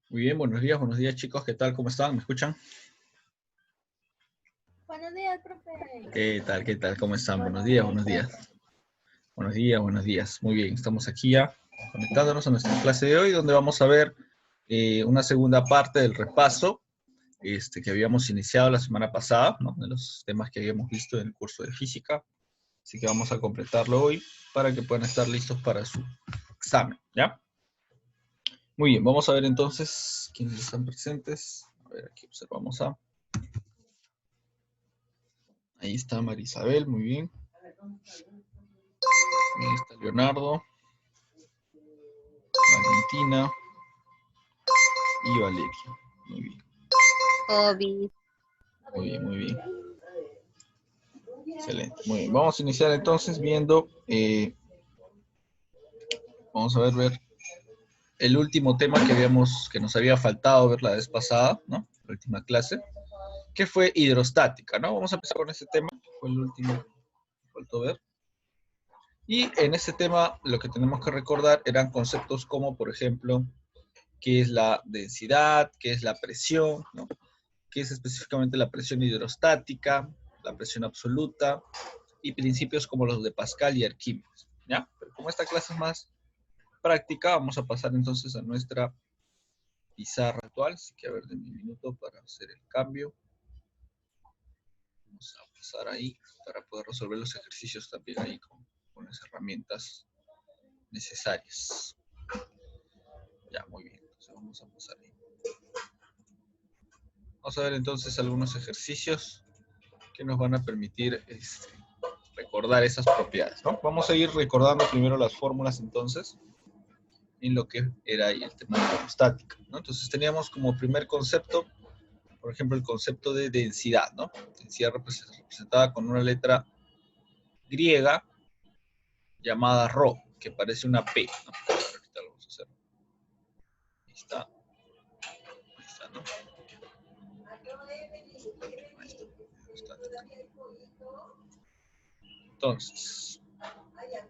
Muy bien, buenos días chicos, ¿qué tal? ¿Cómo están? ¿Me escuchan? Buenos días, profe. ¿Qué tal? ¿Cómo están? Buenos días, buenos días. Buenos días, buenos días. Muy bien, estamos aquí ya conectándonos a nuestra clase de hoy, donde vamos a ver una segunda parte del repaso que habíamos iniciado la semana pasada, ¿no? De los temas que habíamos visto en el curso de física. Así que vamos a completarlo hoy para que puedan estar listos para su examen, ¿ya? Muy bien, vamos a ver entonces quiénes están presentes. A ver, aquí observamos a... Ahí está Marisabel, muy bien. Ahí está Leonardo, Valentina y Valeria. Muy bien. Obi. Muy bien, muy bien. Excelente. Muy bien. Vamos a iniciar entonces viendo, vamos a ver el último tema que nos había faltado ver la vez pasada, ¿no? La última clase, que fue hidrostática, ¿no? Vamos a empezar con este tema, que fue el último que faltó ver. Y en este tema lo que tenemos que recordar eran conceptos como, por ejemplo, qué es la densidad, qué es la presión, ¿no? Qué es específicamente la presión hidrostática, la presión absoluta, y principios como los de Pascal y Arquímedes, ¿ya? Pero como esta clase es más práctica, vamos a pasar entonces a nuestra pizarra actual, así que a ver, de mi minuto para hacer el cambio. Vamos a pasar ahí para poder resolver los ejercicios también ahí con las herramientas necesarias. Ya, muy bien, entonces vamos a pasar ahí. Vamos a ver entonces algunos ejercicios que nos van a permitir recordar esas propiedades, ¿no? Vamos a ir recordando primero las fórmulas entonces, en lo que era ahí el tema de la hidrostática, ¿no? Entonces teníamos como primer concepto, por ejemplo, el concepto de densidad, ¿no? Densidad representada con una letra griega llamada ρ, que parece una P, ¿no? Ahorita lo vamos a hacer. Ahí está, ¿no? Ahí está. Entonces,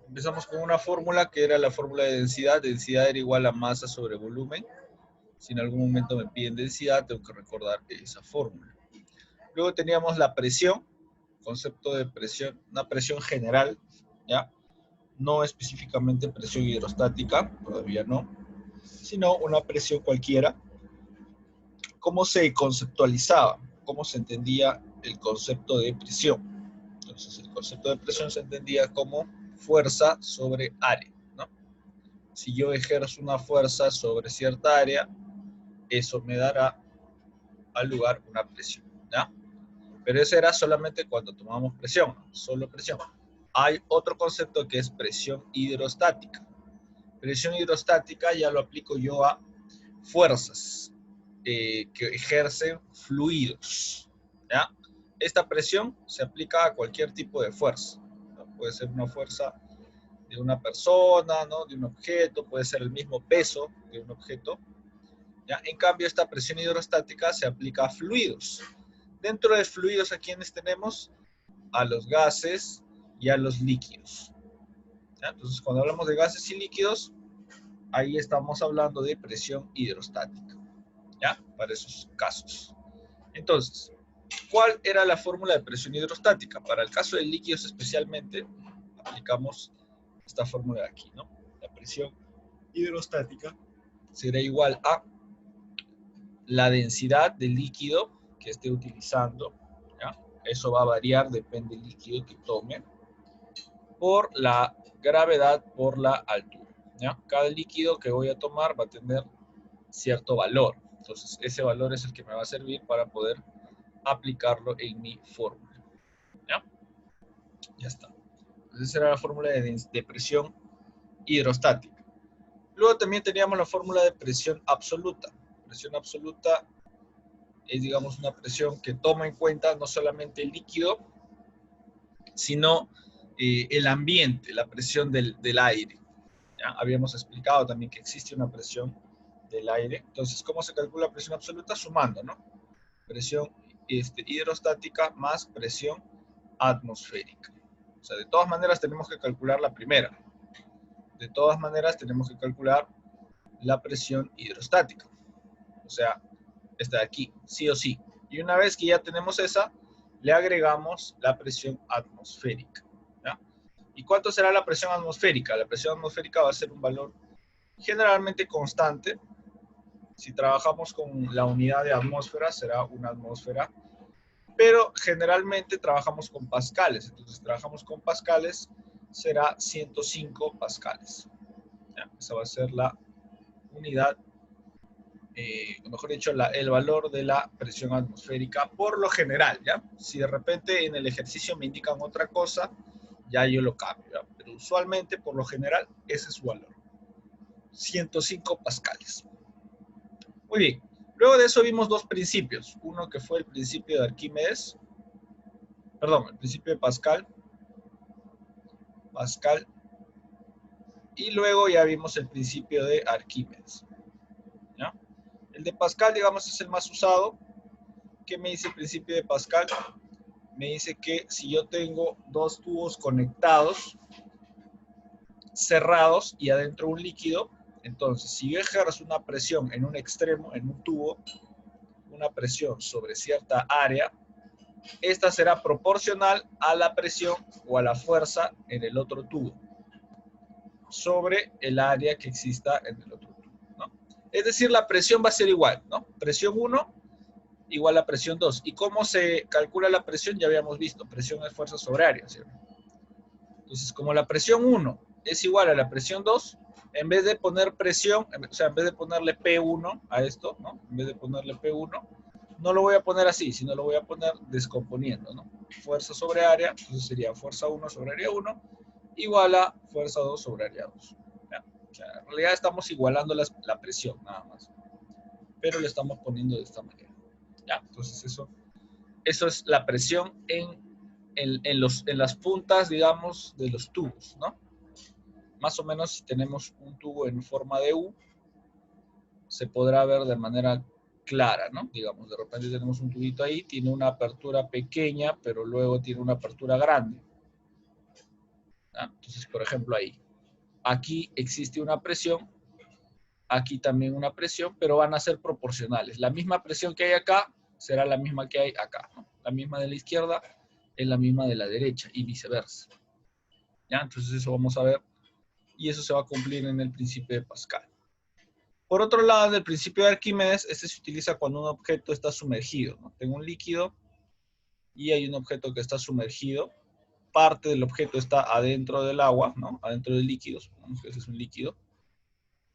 empezamos con una fórmula que era la fórmula de densidad. Densidad era igual a masa sobre volumen. Si en algún momento me piden densidad, tengo que recordar esa fórmula. Luego teníamos la presión, concepto de presión, una presión general, ¿ya? No específicamente presión hidrostática, todavía no, sino una presión cualquiera. ¿Cómo se conceptualizaba? ¿Cómo se entendía el concepto de presión? Entonces, el concepto de presión se entendía como fuerza sobre área, ¿no? Si yo ejerzo una fuerza sobre cierta área, eso me dará al lugar una presión, ¿ya? Pero eso era solamente cuando tomábamos presión, solo presión. Hay otro concepto que es presión hidrostática. Presión hidrostática ya lo aplico yo a fuerzas que ejercen fluidos, ¿ya? Esta presión se aplica a cualquier tipo de fuerza, ¿no? Puede ser una fuerza de una persona, ¿no? De un objeto, puede ser el mismo peso de un objeto, ¿ya? En cambio, esta presión hidrostática se aplica a fluidos. Dentro de fluidos, ¿a quiénes tenemos? A los gases y a los líquidos, ¿ya? Entonces, cuando hablamos de gases y líquidos, ahí estamos hablando de presión hidrostática, ¿ya? Para esos casos. Entonces, ¿cuál era la fórmula de presión hidrostática? Para el caso de líquidos especialmente, aplicamos esta fórmula de aquí, ¿no? La presión hidrostática será igual a la densidad del líquido que esté utilizando, ¿ya? Eso va a variar, depende del líquido que tome, por la gravedad por la altura, ¿ya? Cada líquido que voy a tomar va a tener cierto valor. Entonces, ese valor es el que me va a servir para poder aplicarlo en mi fórmula, ¿ya? Ya está. Entonces, esa era la fórmula de presión hidrostática. Luego también teníamos la fórmula de presión absoluta. Presión absoluta es, digamos, una presión que toma en cuenta no solamente el líquido, sino el ambiente, la presión del aire, ¿ya? Habíamos explicado también que existe una presión del aire. Entonces, ¿cómo se calcula la presión absoluta? Sumando, ¿no? Presión hidrostática más presión atmosférica. O sea, de todas maneras tenemos que calcular la primera. De todas maneras tenemos que calcular la presión hidrostática. O sea, esta de aquí, sí o sí. Y una vez que ya tenemos esa, le agregamos la presión atmosférica. ¿Ya? ¿Y cuánto será la presión atmosférica? La presión atmosférica va a ser un valor generalmente constante. Si trabajamos con la unidad de atmósfera, será una atmósfera. Pero generalmente trabajamos con pascales. Entonces, trabajamos con pascales, será 105 pascales. ¿Ya? Esa va a ser la unidad, o mejor dicho, el valor de la presión atmosférica por lo general, ¿ya? Si de repente en el ejercicio me indican otra cosa, ya yo lo cambio, ¿ya? Pero usualmente, por lo general, ese es su valor. 105 pascales. Muy bien. Luego de eso vimos dos principios. Uno que fue el principio de Arquímedes, perdón, el principio de Pascal, y luego ya vimos el principio de Arquímedes. ¿Ya? El de Pascal, digamos, es el más usado. ¿Qué me dice el principio de Pascal? Me dice que si yo tengo dos tubos conectados, cerrados y adentro un líquido, entonces si yo ejerzo una presión en un extremo, en un tubo, una presión sobre cierta área, esta será proporcional a la presión o a la fuerza en el otro tubo sobre el área que exista en el otro tubo, ¿no? Es decir, la presión va a ser igual, ¿no? Presión 1 igual a presión 2. ¿Y cómo se calcula la presión? Ya habíamos visto, presión es fuerza sobre área, ¿sí? Entonces, como la presión 1 es igual a la presión 2, en vez de poner presión, o sea, en vez de ponerle P1 a esto, ¿no? En vez de ponerle P1, no lo voy a poner así, sino lo voy a poner descomponiendo, ¿no? Fuerza sobre área, entonces sería fuerza 1 sobre área 1, igual a fuerza 2 sobre área 2. ¿Ya? O sea, en realidad estamos igualando la presión, nada más. Pero lo estamos poniendo de esta manera. ¿Ya? Entonces eso es la presión en las puntas, digamos, de los tubos, ¿no? Más o menos si tenemos un tubo en forma de U, se podrá ver de manera clara, ¿no? Digamos, de repente tenemos un tubito ahí, tiene una apertura pequeña, pero luego tiene una apertura grande. ¿Ya? Entonces, por ejemplo, ahí. Aquí existe una presión, aquí también una presión, pero van a ser proporcionales. La misma presión que hay acá será la misma que hay acá, ¿no? La misma de la izquierda es la misma de la derecha y viceversa. ¿Ya? Entonces eso vamos a ver y eso se va a cumplir en el principio de Pascal. Por otro lado, en el principio de Arquímedes, este se utiliza cuando un objeto está sumergido, ¿no? Tengo un líquido y hay un objeto que está sumergido. Parte del objeto está adentro del agua, ¿no? Adentro del líquido, supongamos que ese es un líquido.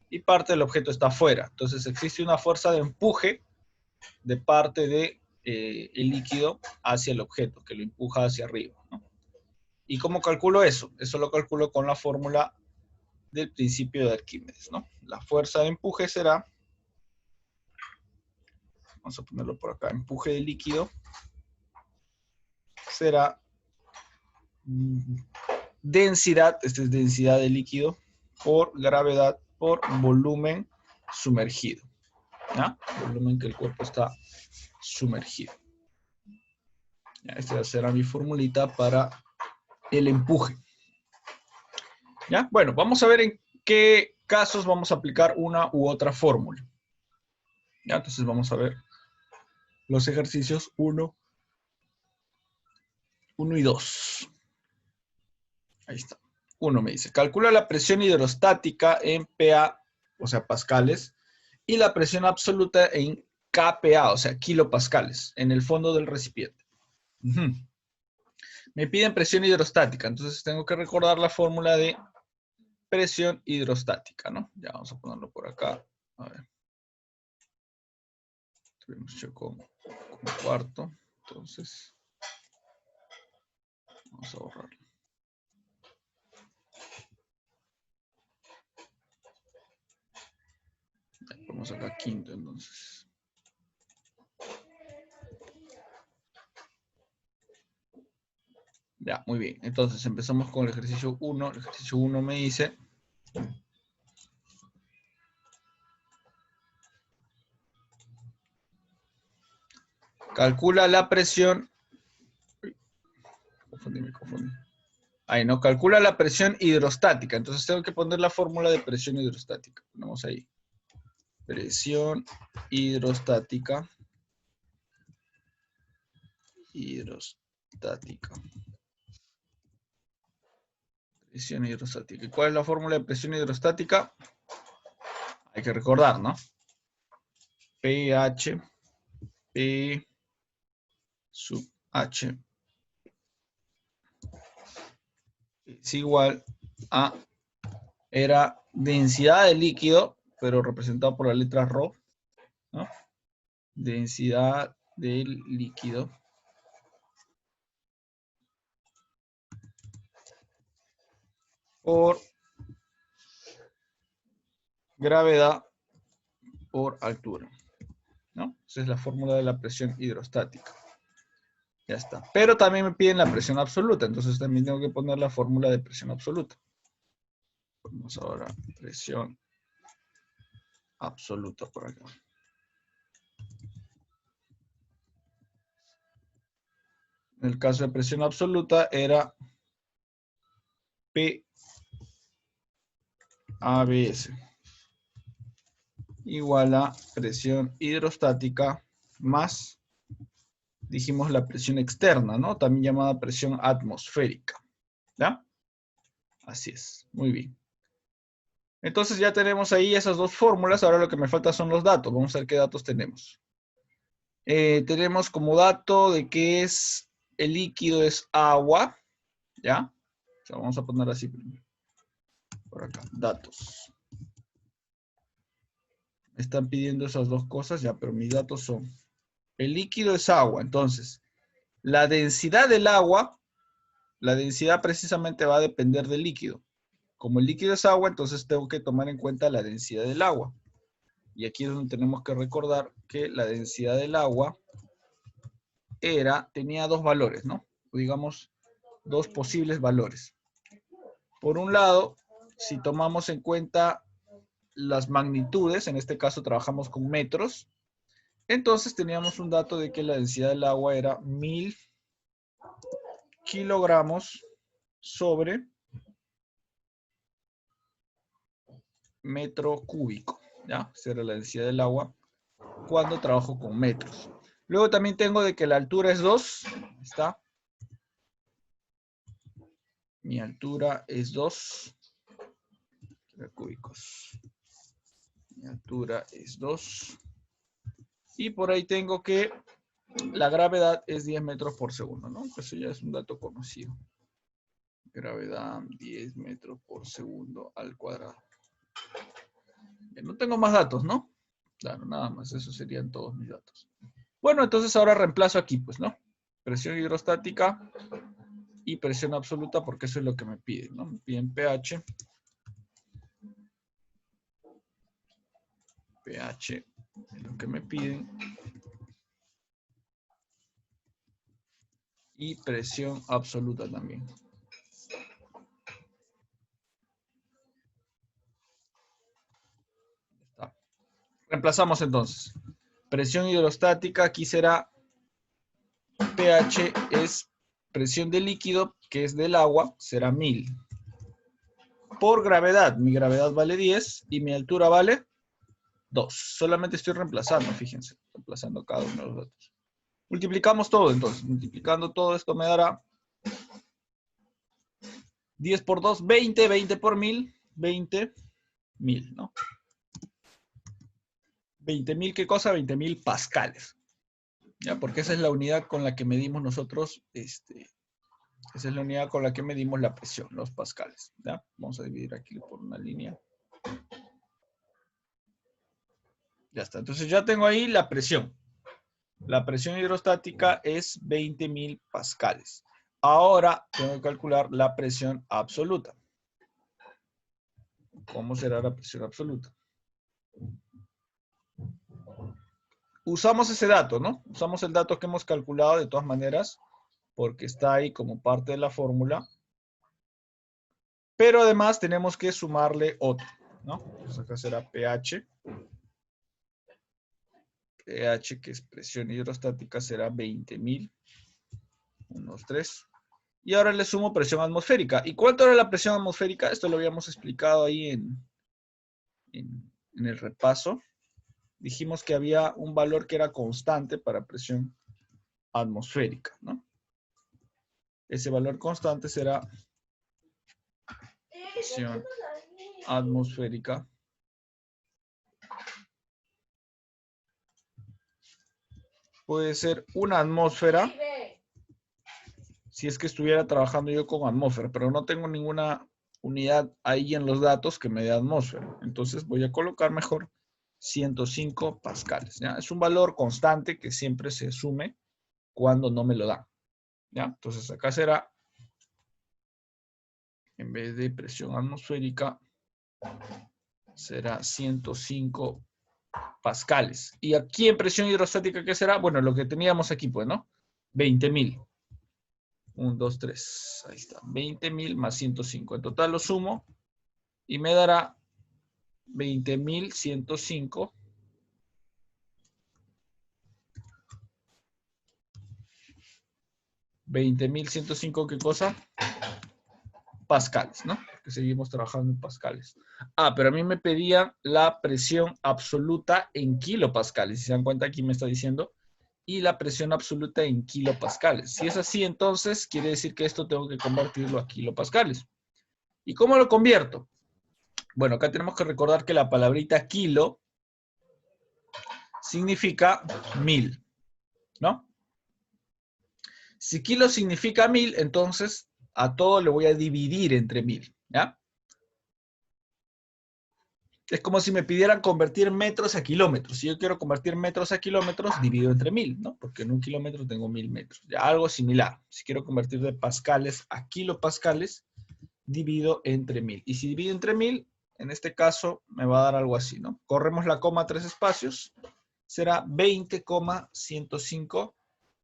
Y parte del objeto está afuera. Entonces existe una fuerza de empuje de parte del líquido hacia el objeto, que lo empuja hacia arriba, ¿no? ¿Y cómo calculo eso? Eso lo calculo con la fórmula del principio de Arquímedes, ¿no? La fuerza de empuje será, vamos a ponerlo por acá, empuje de líquido será densidad, esta es densidad de líquido, por gravedad por volumen sumergido, ¿ya? Volumen que el cuerpo está sumergido. Ya, esta será mi formulita para el empuje. ¿Ya? Bueno, vamos a ver en qué casos vamos a aplicar una u otra fórmula. ¿Ya? Entonces vamos a ver los ejercicios 1 y 2. Ahí está. 1 me dice, calcula la presión hidrostática en PA, o sea, pascales, y la presión absoluta en kPa, o sea, kilopascales, en el fondo del recipiente. Me piden presión hidrostática, entonces tengo que recordar la fórmula de presión hidrostática, ¿no? Ya vamos a ponerlo por acá. A ver. Tuvimos hecho con cuarto, entonces vamos a borrarlo. Vamos acá quinto, entonces. Ya, muy bien. Entonces empezamos con el ejercicio 1. El ejercicio 1 me dice... Calcula la presión... Me confundí. Ahí, no, calcula la presión hidrostática. Entonces tengo que poner la fórmula de presión hidrostática. Ponemos ahí. presión hidrostática. Presión hidrostática. ¿Y cuál es la fórmula de presión hidrostática? Hay que recordar, ¿no? pH, P sub H es igual a, era densidad del líquido, pero representado por la letra ρ, ¿no? Densidad del líquido por gravedad por altura, ¿no? Esa es la fórmula de la presión hidrostática. Ya está. Pero también me piden la presión absoluta, entonces también tengo que poner la fórmula de presión absoluta. Ponemos ahora presión absoluta por acá. En el caso de presión absoluta era P ABS igual a presión hidrostática más, dijimos, la presión externa, ¿no? También llamada presión atmosférica. ¿Ya? Así es. Muy bien. Entonces ya tenemos ahí esas dos fórmulas. Ahora lo que me falta son los datos. Vamos a ver qué datos tenemos. Tenemos como dato de que el líquido es agua. ¿Ya? O sea, vamos a poner así primero. Por acá. Datos. Me están pidiendo esas dos cosas. Ya, pero mis datos son. El líquido es agua. Entonces, la densidad del agua, la densidad precisamente va a depender del líquido. Como el líquido es agua, entonces tengo que tomar en cuenta la densidad del agua. Y aquí es donde tenemos que recordar que la densidad del agua tenía dos valores, ¿no? O digamos, dos posibles valores. Por un lado, si tomamos en cuenta las magnitudes, en este caso trabajamos con metros, entonces teníamos un dato de que la densidad del agua era 1000 kilogramos sobre metro cúbico, ¿ya? Esa era la densidad del agua cuando trabajo con metros. Luego también tengo de que la altura es 2, ¿está? Mi altura es 2 cúbicos. Mi altura es 2. Y por ahí tengo que la gravedad es 10 metros por segundo, ¿no? Eso ya es un dato conocido. Gravedad 10 metros por segundo al cuadrado. No tengo más datos, ¿no? Claro, nada más. Esos serían todos mis datos. Bueno, entonces ahora reemplazo aquí, pues, ¿no? Presión hidrostática y presión absoluta, porque eso es lo que me piden, ¿no? Me piden pH. pH es lo que me piden. Y presión absoluta también. Está. Reemplazamos entonces. Presión hidrostática, aquí será pH es presión del líquido, que es del agua, será 1000. Por gravedad, mi gravedad vale 10 y mi altura vale 2. Solamente estoy reemplazando, fíjense, reemplazando cada uno de los datos. Multiplicamos todo entonces. Multiplicando todo esto me dará 10 por 2, 20, 20 por 1000, 20.000, ¿no? 20.000, ¿qué cosa? 20.000 pascales. ¿Ya? Porque esa es la unidad con la que medimos nosotros, esa es la unidad con la que medimos la presión, los pascales. ¿Ya? Vamos a dividir aquí por una línea. Ya está. Entonces ya tengo ahí la presión. La presión hidrostática es 20.000 pascales. Ahora tengo que calcular la presión absoluta. ¿Cómo será la presión absoluta? Usamos ese dato, ¿no? Usamos el dato que hemos calculado de todas maneras, porque está ahí como parte de la fórmula. Pero además tenemos que sumarle otro, ¿no? Entonces acá será pH. pH, que es presión hidrostática, será 20.000. 1, 2, 3. Y ahora le sumo presión atmosférica. ¿Y cuánto era la presión atmosférica? Esto lo habíamos explicado ahí en el repaso. dijimos que había un valor que era constante para presión atmosférica, ¿no? Ese valor constante será presión atmosférica puede ser una atmósfera si es que estuviera trabajando yo con atmósfera, pero no tengo ninguna unidad ahí en los datos que me dé atmósfera. Entonces voy a colocar mejor 105 pascales, ¿ya? Es un valor constante que siempre se asume cuando no me lo dan, ¿ya? Entonces acá será, en vez de presión atmosférica, será 105 pascales. Y aquí en presión hidrostática, ¿qué será? Bueno, lo que teníamos aquí, pues, ¿no? 20.000. 1, 2, 3. Ahí está. 20.000 más 105. En total lo sumo y me dará 20.105. 20.105, ¿qué cosa? Pascales, ¿no? Porque seguimos trabajando en pascales. Ah, pero a mí me pedía la presión absoluta en kilopascales. Si se dan cuenta, aquí me está diciendo. Y la presión absoluta en kilopascales. Si es así, entonces quiere decir que esto tengo que convertirlo a kilopascales. ¿Y cómo lo convierto? Bueno, acá tenemos que recordar que la palabrita kilo significa 1000, ¿no? Si kilo significa 1000, entonces a todo le voy a dividir entre 1000, ¿ya? Es como si me pidieran convertir metros a kilómetros. Si yo quiero convertir metros a kilómetros, divido entre 1000, ¿no? Porque en un kilómetro tengo 1000 metros. Ya, algo similar. Si quiero convertir de pascales a kilopascales, divido entre 1000. Y si divido entre 1000, en este caso me va a dar algo así, ¿no? Corremos la coma 3 espacios. Será 20,105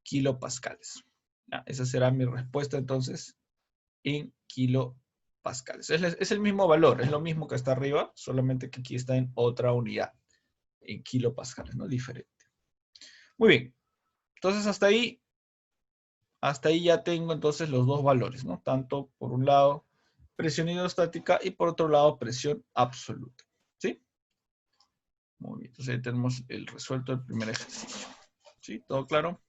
kilopascales. ¿Ya? Esa será mi respuesta entonces en kilopascales. Es el mismo valor, es lo mismo que está arriba, solamente que aquí está en otra unidad, en kilopascales, ¿no? Diferente. Muy bien. Entonces hasta ahí ya tengo entonces los dos valores, ¿no? Tanto por un lado presión hidrostática y por otro lado presión absoluta. ¿Sí? Muy bien. Entonces ahí tenemos el resuelto del primer ejercicio. ¿Sí? ¿Todo claro?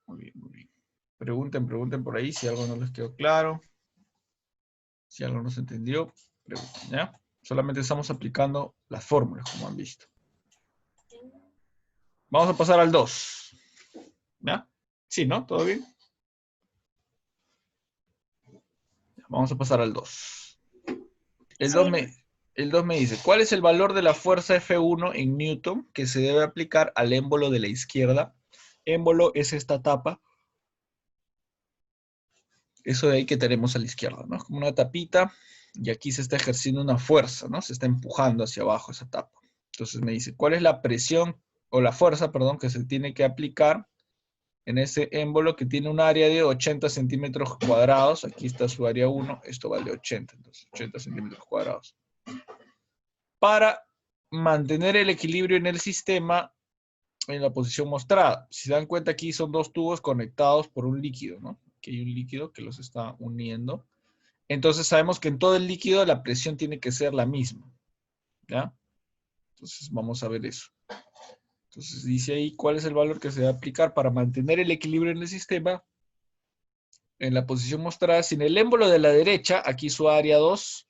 Muy bien, muy bien. Pregunten por ahí si algo no les quedó claro. Si algo no se entendió, pregunten, ¿ya? Solamente estamos aplicando las fórmulas, como han visto. Vamos a pasar al 2. ¿Ya? Sí, ¿no? ¿Todo bien? Vamos a pasar al 2. El 2 me dice, ¿cuál es el valor de la fuerza F1 en Newton que se debe aplicar al émbolo de la izquierda? Émbolo es esta tapa. Eso de ahí que tenemos a la izquierda, ¿no? Es como una tapita y aquí se está ejerciendo una fuerza, ¿no? Se está empujando hacia abajo esa tapa. Entonces me dice, ¿cuál es la presión o la fuerza, perdón, que se tiene que aplicar en ese émbolo que tiene un área de 80 centímetros cuadrados? Aquí está su área 1, esto vale 80, entonces 80 centímetros cuadrados. Para mantener el equilibrio en el sistema en la posición mostrada. Si se dan cuenta, aquí son dos tubos conectados por un líquido, ¿no? Aquí hay un líquido que los está uniendo. Entonces sabemos que en todo el líquido la presión tiene que ser la misma, ¿ya? Entonces vamos a ver eso. Entonces dice ahí cuál es el valor que se va a aplicar para mantener el equilibrio en el sistema en la posición mostrada. Si en el émbolo de la derecha, aquí su área 2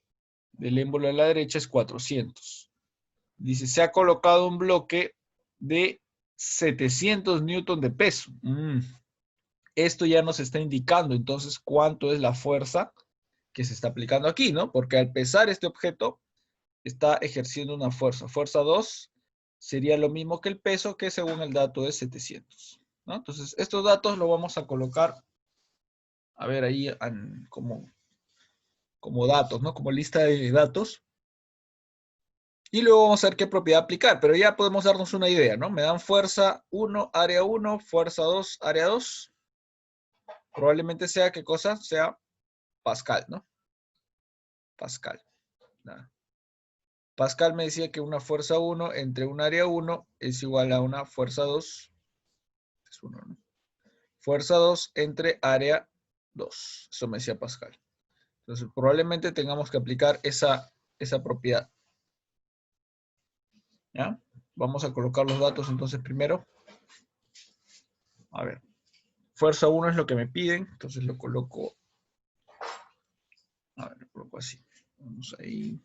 del émbolo de la derecha es 400. Dice, se ha colocado un bloque de 700 newton de peso. Esto ya nos está indicando entonces cuánto es la fuerza que se está aplicando aquí, ¿no? Porque al pesar este objeto, está ejerciendo una fuerza. Fuerza 2 sería lo mismo que el peso, que según el dato es 700, ¿no? Entonces, estos datos los vamos a colocar, a ver, ahí como datos, ¿no? Como lista de datos. Y luego vamos a ver qué propiedad aplicar, pero ya podemos darnos una idea, ¿no? Me dan fuerza 1, área 1, fuerza 2, área 2. Probablemente sea, ¿qué cosa? Sea Pascal, ¿no? Pascal. Nada. Pascal me decía que una fuerza 1 entre un área 1 es igual a una fuerza 2. Es 1, ¿no? Fuerza 2 entre área 2. Eso me decía Pascal. Entonces, probablemente tengamos que aplicar esa propiedad. ¿Ya? Vamos a colocar los datos entonces primero. A ver. Fuerza 1 es lo que me piden, entonces lo coloco. A ver, lo coloco así. Vamos ahí.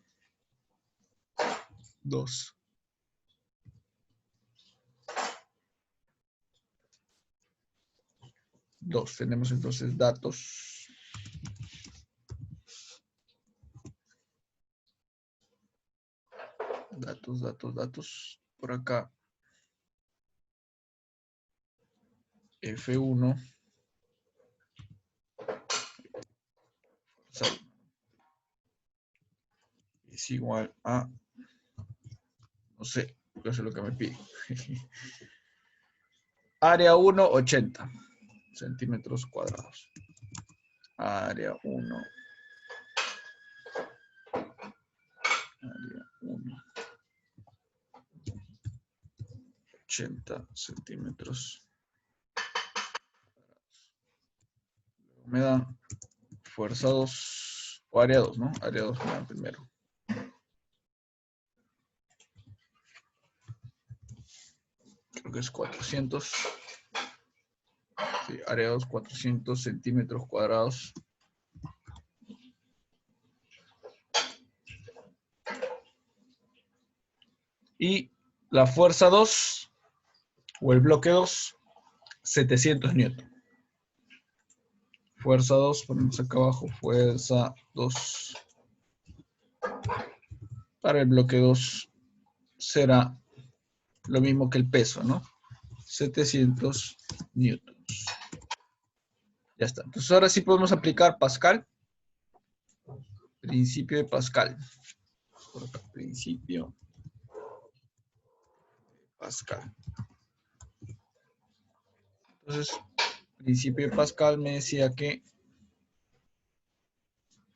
2. 2. Tenemos entonces datos. Datos. Por acá. F1. Es igual a, no sé, eso es lo que me pide. Área 1, 80 centímetros cuadrados. Área 1. Área 1. 80 centímetros. Me dan fuerza 2, o área 2, ¿no? Área 2 me dan primero. Creo que es 400. Sí, área 2, 400 centímetros cuadrados. Y la fuerza 2, o el bloque 2, 700 newton. Fuerza 2, ponemos acá abajo, fuerza 2. Para el bloque 2 será lo mismo que el peso, ¿no? 700 newtons. Ya está. Entonces ahora sí podemos aplicar Pascal. Principio de Pascal. Por acá, principio de Pascal. Entonces, principio de Pascal me decía que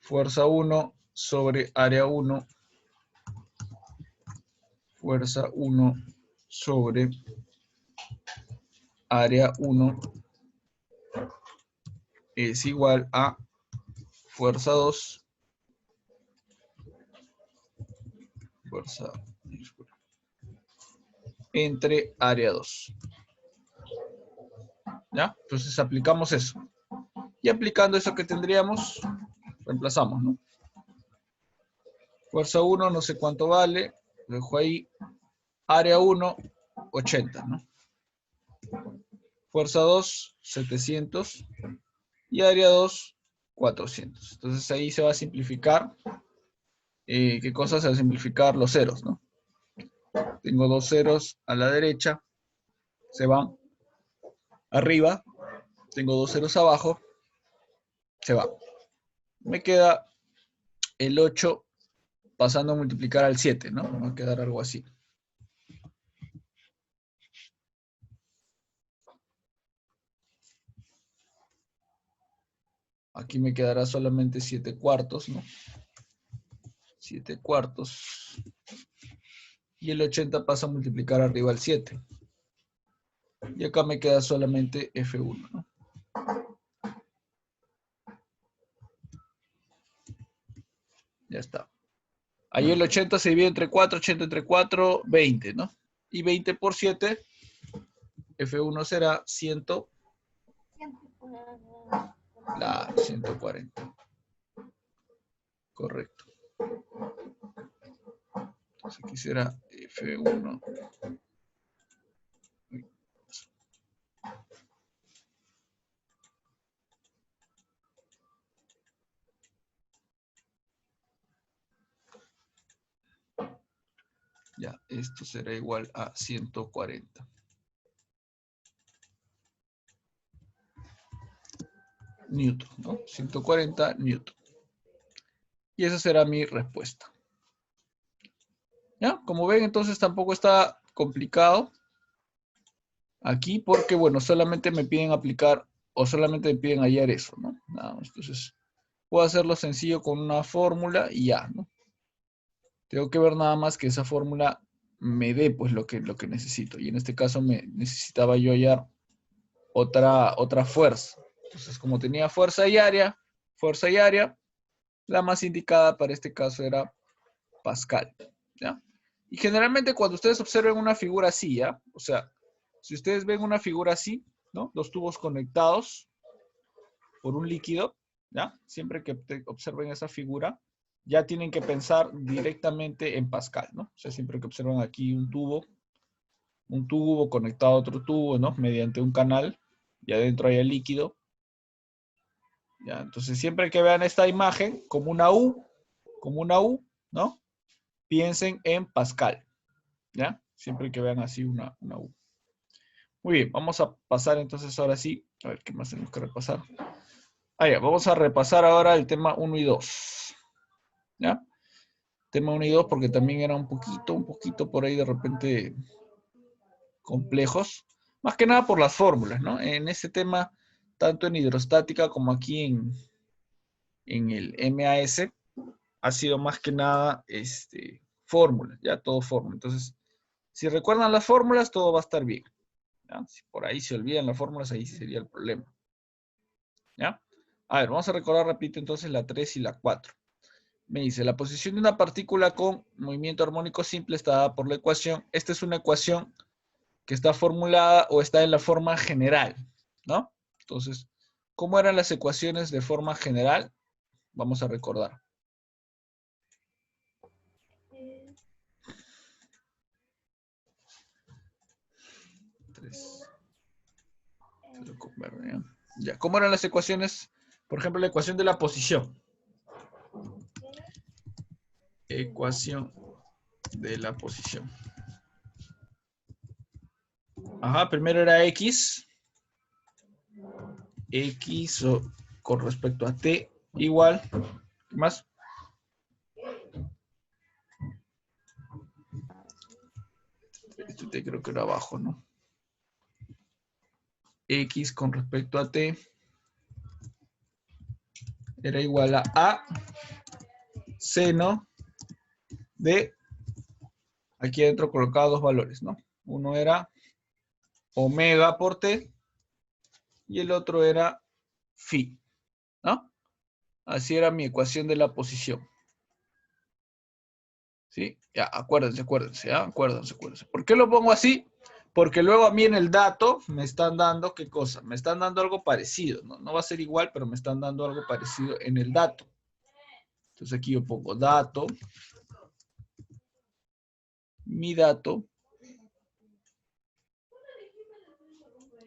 fuerza 1 sobre área 1, fuerza 1 sobre área 1 es igual a fuerza 2, fuerza entre área 2. ¿Ya? Entonces aplicamos eso. Y aplicando eso que tendríamos, reemplazamos, ¿no? Fuerza 1, no sé cuánto vale, lo dejo ahí. Área 1, 80, ¿no? Fuerza 2, 700. Y área 2, 400. Entonces ahí se va a simplificar. ¿Qué cosa? Se va a simplificar los ceros, ¿no? Tengo dos ceros a la derecha. Se van arriba. Tengo dos ceros abajo. Se va. Me queda el 8 pasando a multiplicar al 7, ¿no? Me va a quedar algo así. Aquí me quedará solamente 7 cuartos, ¿no? 7 cuartos. Y el 80 pasa a multiplicar arriba al 7. Y acá me queda solamente F1, ¿no? Ya está. Ahí el 80 se divide entre 4, 80 entre 4, 20, ¿no? Y 20 por 7, F1 será 100, la 140. Correcto. Entonces aquí será F1. Ya, esto será igual a 140. Newton, ¿no? 140 Newton. Y esa será mi respuesta. ¿Ya? Como ven, entonces tampoco está complicado aquí porque, bueno, solamente me piden aplicar o solamente me piden hallar eso, ¿no? Nada más. Entonces, puedo hacerlo sencillo con una fórmula y ya, ¿no? Tengo que ver nada más que esa fórmula me dé pues lo que necesito. Y en este caso me necesitaba yo hallar otra fuerza. Entonces, como tenía fuerza y área, la más indicada para este caso era Pascal, ¿ya? Y generalmente cuando ustedes observen una figura así, ¿ya? O sea, si ustedes ven una figura así, ¿no? Dos tubos conectados por un líquido, ¿ya? Siempre que observen esa figura, ya tienen que pensar directamente en Pascal, ¿no? O sea, siempre que observan aquí un tubo conectado a otro tubo, ¿no? Mediante un canal, y adentro hay el líquido. ¿Ya? Entonces, siempre que vean esta imagen como una U, ¿no? Piensen en Pascal, ¿ya? Siempre que vean así una U. Muy bien, vamos a pasar entonces ahora sí. A ver, ¿qué más tenemos que repasar? Ya, vamos a repasar ahora el tema 1 y 2. ¿Ya? Tema 1 y 2 porque también era un poquito por ahí de repente complejos. Más que nada por las fórmulas, ¿no? En este tema, tanto en hidrostática como aquí en el MAS, ha sido más que nada fórmulas, ya todo fórmula. Entonces, si recuerdan las fórmulas, todo va a estar bien. ¿Ya? Si por ahí se olvidan las fórmulas, ahí sería el problema. ¿Ya? A ver, vamos a recordar, repito, entonces la 3 y la 4. Me dice, la posición de una partícula con movimiento armónico simple está dada por la ecuación. Esta es una ecuación que está formulada o está en la forma general, ¿no? Entonces, ¿cómo eran las ecuaciones de forma general? Vamos a recordar. 3. Ya, ¿cómo eran las ecuaciones? Por ejemplo, la ecuación de la posición. Ecuación de la posición. Ajá, primero era X. X con respecto a T igual. ¿Qué más? Este T creo que era abajo, ¿no? X con respecto a T era igual a seno de, aquí adentro colocaba dos valores, ¿no? Uno era omega por T y el otro era phi, ¿no? Así era mi ecuación de la posición. ¿Sí? Ya, acuérdense, ¿ya? Acuérdense. ¿Por qué lo pongo así? Porque luego a mí en el dato me están dando, ¿qué cosa? Me están dando algo parecido, ¿no? No va a ser igual, pero me están dando algo parecido en el dato. Entonces aquí yo pongo dato. Mi dato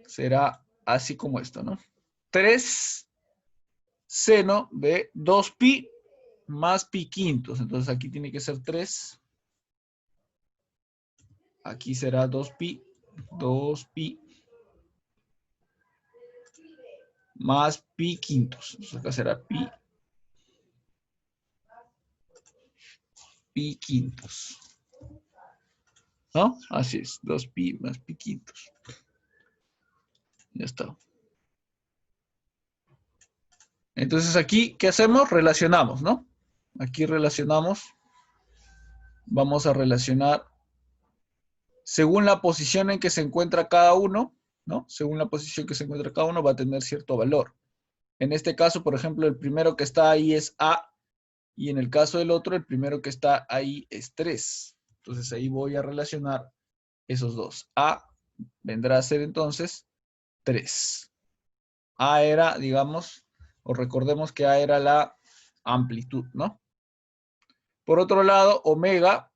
será así como esto, ¿no? 3 seno de 2pi más pi quintos. Entonces aquí tiene que ser 3. Aquí será 2pi más pi quintos. Entonces acá será pi quintos. ¿No? Así es, 2pi más pi quintos. Ya está. Entonces aquí, ¿qué hacemos? Relacionamos, ¿no? Aquí relacionamos. Vamos a relacionar según la posición en que se encuentra cada uno, ¿no? Según la posición que se encuentra cada uno va a tener cierto valor. En este caso, por ejemplo, el primero que está ahí es A, y en el caso del otro, el primero que está ahí es 3. Entonces ahí voy a relacionar esos dos. A vendrá a ser entonces 3. A era, digamos, o recordemos que A era la amplitud, ¿no? Por otro lado, omega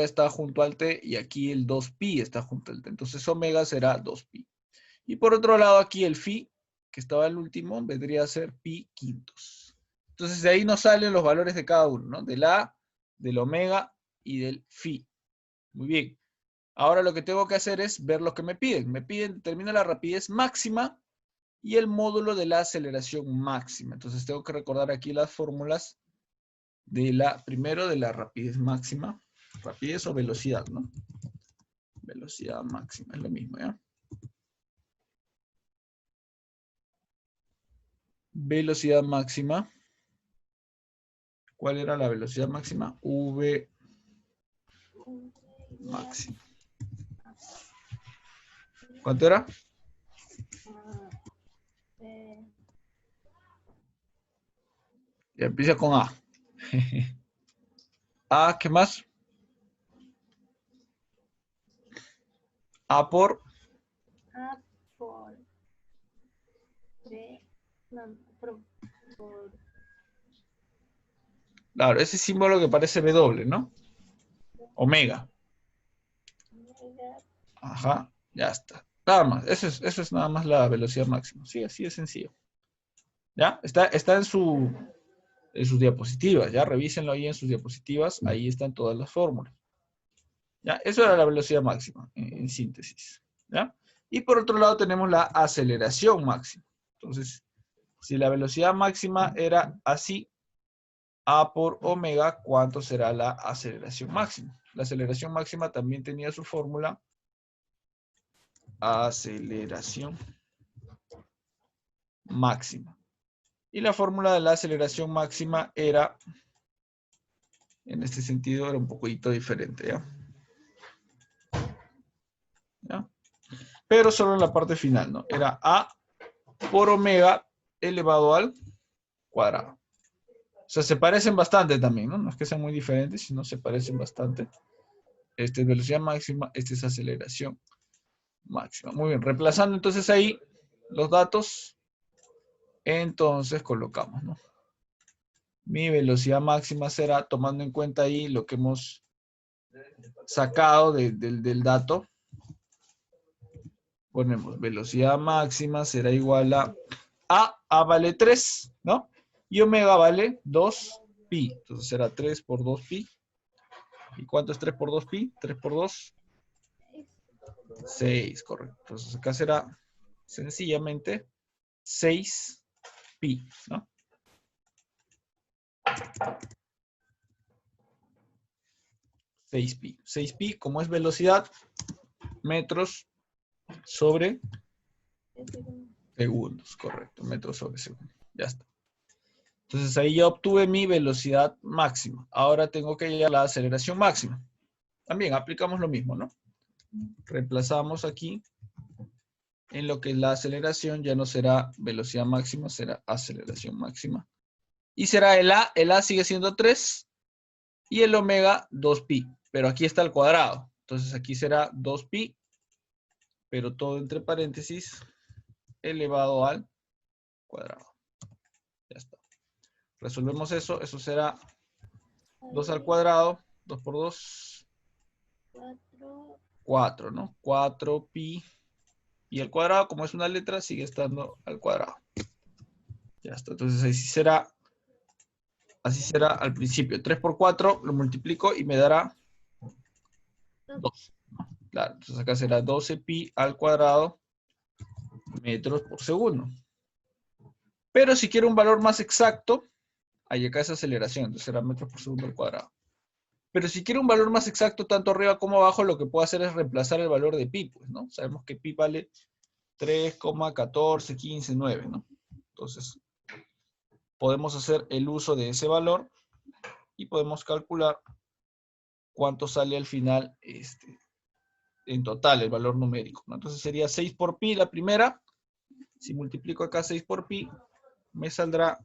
está junto al T y aquí el 2pi está junto al T. Entonces omega será 2pi. Y por otro lado aquí el phi, que estaba el último, vendría a ser pi quintos. Entonces de ahí nos salen los valores de cada uno, ¿no? Del A, del omega y del phi. Muy bien. Ahora lo que tengo que hacer es ver lo que me piden. Me piden determinar la rapidez máxima y el módulo de la aceleración máxima. Entonces tengo que recordar aquí las fórmulas primero de la rapidez máxima. Rapidez o velocidad, ¿no? Velocidad máxima, es lo mismo, ¿ya? Velocidad máxima. ¿Cuál era la velocidad máxima? V máxima. ¿Cuánto era? Ya empieza con A. A, ¿qué más? A por, A por B. No, por claro, ese símbolo que parece W, ¿no? Omega. omega. Ajá, ya está. Nada más, eso es nada más la velocidad máxima. Sí, así de sencillo. ¿Ya? Está en sus diapositivas, ya revísenlo ahí en sus diapositivas, ahí están todas las fórmulas. ¿Ya? Eso era la velocidad máxima, en síntesis. ¿Ya? Y por otro lado tenemos la aceleración máxima. Entonces, si la velocidad máxima era así, A por omega, ¿cuánto será la aceleración máxima? La aceleración máxima también tenía su fórmula. Aceleración máxima. Y la fórmula de la aceleración máxima era, en este sentido, era un poquito diferente, ¿ya? ¿Ya? Pero solo en la parte final, ¿no? Era A por omega elevado al cuadrado. O sea, se parecen bastante también, ¿no? No es que sean muy diferentes, sino se parecen bastante. Este es velocidad máxima, este es aceleración máxima. Muy bien, reemplazando entonces ahí los datos, entonces colocamos, ¿no? Mi velocidad máxima será, tomando en cuenta ahí lo que hemos sacado del dato, ponemos velocidad máxima será igual a vale 3, ¿no? Y omega vale 2pi. Entonces será 3 por 2pi. ¿Y cuánto es 3 por 2pi? 3 por 2, 6, correcto. Entonces acá será sencillamente 6pi, ¿no? 6pi. 6pi, como es velocidad, metros sobre segundos, correcto. Metros sobre segundo. Ya está. Entonces ahí ya obtuve mi velocidad máxima. Ahora tengo que llegar a la aceleración máxima. También aplicamos lo mismo, ¿no? Reemplazamos aquí en lo que es la aceleración, ya no será velocidad máxima, será aceleración máxima. Y será el A sigue siendo 3 y el omega 2pi, pero aquí está el cuadrado. Entonces aquí será 2pi, pero todo entre paréntesis, elevado al cuadrado. Ya está. Resolvemos eso, eso será 2 al cuadrado, 2 por 2, 4, ¿no? 4pi y el cuadrado, como es una letra, sigue estando al cuadrado. Ya está, entonces así será al principio. 3 por 4 lo multiplico y me dará 2. Claro, entonces acá será 12pi al cuadrado metros por segundo. Pero si quiero un valor más exacto, ahí acá es aceleración, entonces será metros por segundo al cuadrado. Pero si quiero un valor más exacto, tanto arriba como abajo, lo que puedo hacer es reemplazar el valor de pi, pues, ¿no? Sabemos que pi vale 3,1415,9, ¿no? Entonces, podemos hacer el uso de ese valor y podemos calcular cuánto sale al final en total el valor numérico, ¿no? Entonces sería 6 por pi la primera. Si multiplico acá 6 por pi, me saldrá,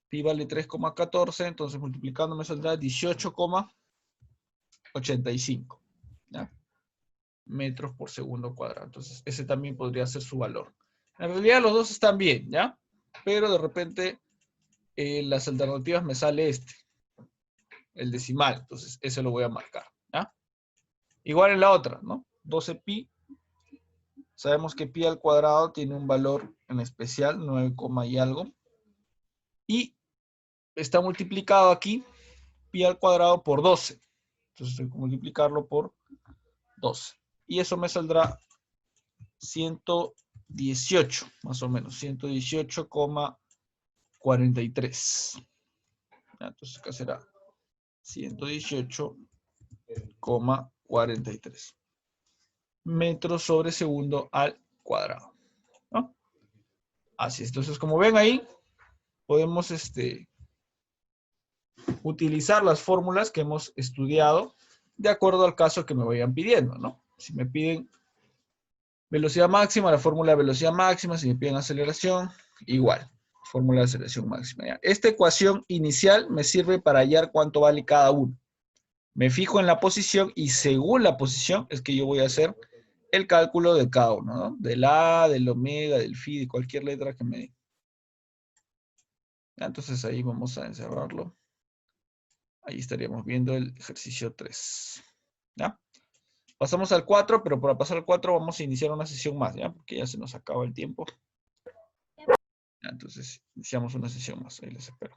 pi vale 3,14, entonces multiplicando me saldrá 18,85, ¿ya? Metros por segundo cuadrado. Entonces ese también podría ser su valor. En realidad los dos están bien, ¿ya? Pero de repente las alternativas me sale el decimal, entonces ese lo voy a marcar, ¿ya? Igual en la otra, ¿no? 12pi, sabemos que pi al cuadrado tiene un valor en especial, 9, y algo, y está multiplicado aquí, pi al cuadrado por 12, entonces tengo que multiplicarlo por 12, y eso me saldrá 118, más o menos, 118,43. Entonces acá será 118,43 metros sobre segundo al cuadrado, ¿no? Así es. Entonces, como ven ahí, podemos utilizar las fórmulas que hemos estudiado de acuerdo al caso que me vayan pidiendo, ¿no? Si me piden velocidad máxima, la fórmula de velocidad máxima. Si me piden aceleración, igual, fórmula de aceleración máxima, ¿ya? Esta ecuación inicial me sirve para hallar cuánto vale cada uno. Me fijo en la posición y según la posición es que yo voy a hacer el cálculo de cada uno, ¿no? Del A, del omega, del phi, de cualquier letra que me den. Entonces ahí vamos a encerrarlo. Ahí estaríamos viendo el ejercicio 3. ¿Ya? Pasamos al 4, pero para pasar al 4 vamos a iniciar una sesión más, ¿ya? Porque ya se nos acaba el tiempo. Entonces, iniciamos una sesión más. Ahí les espero.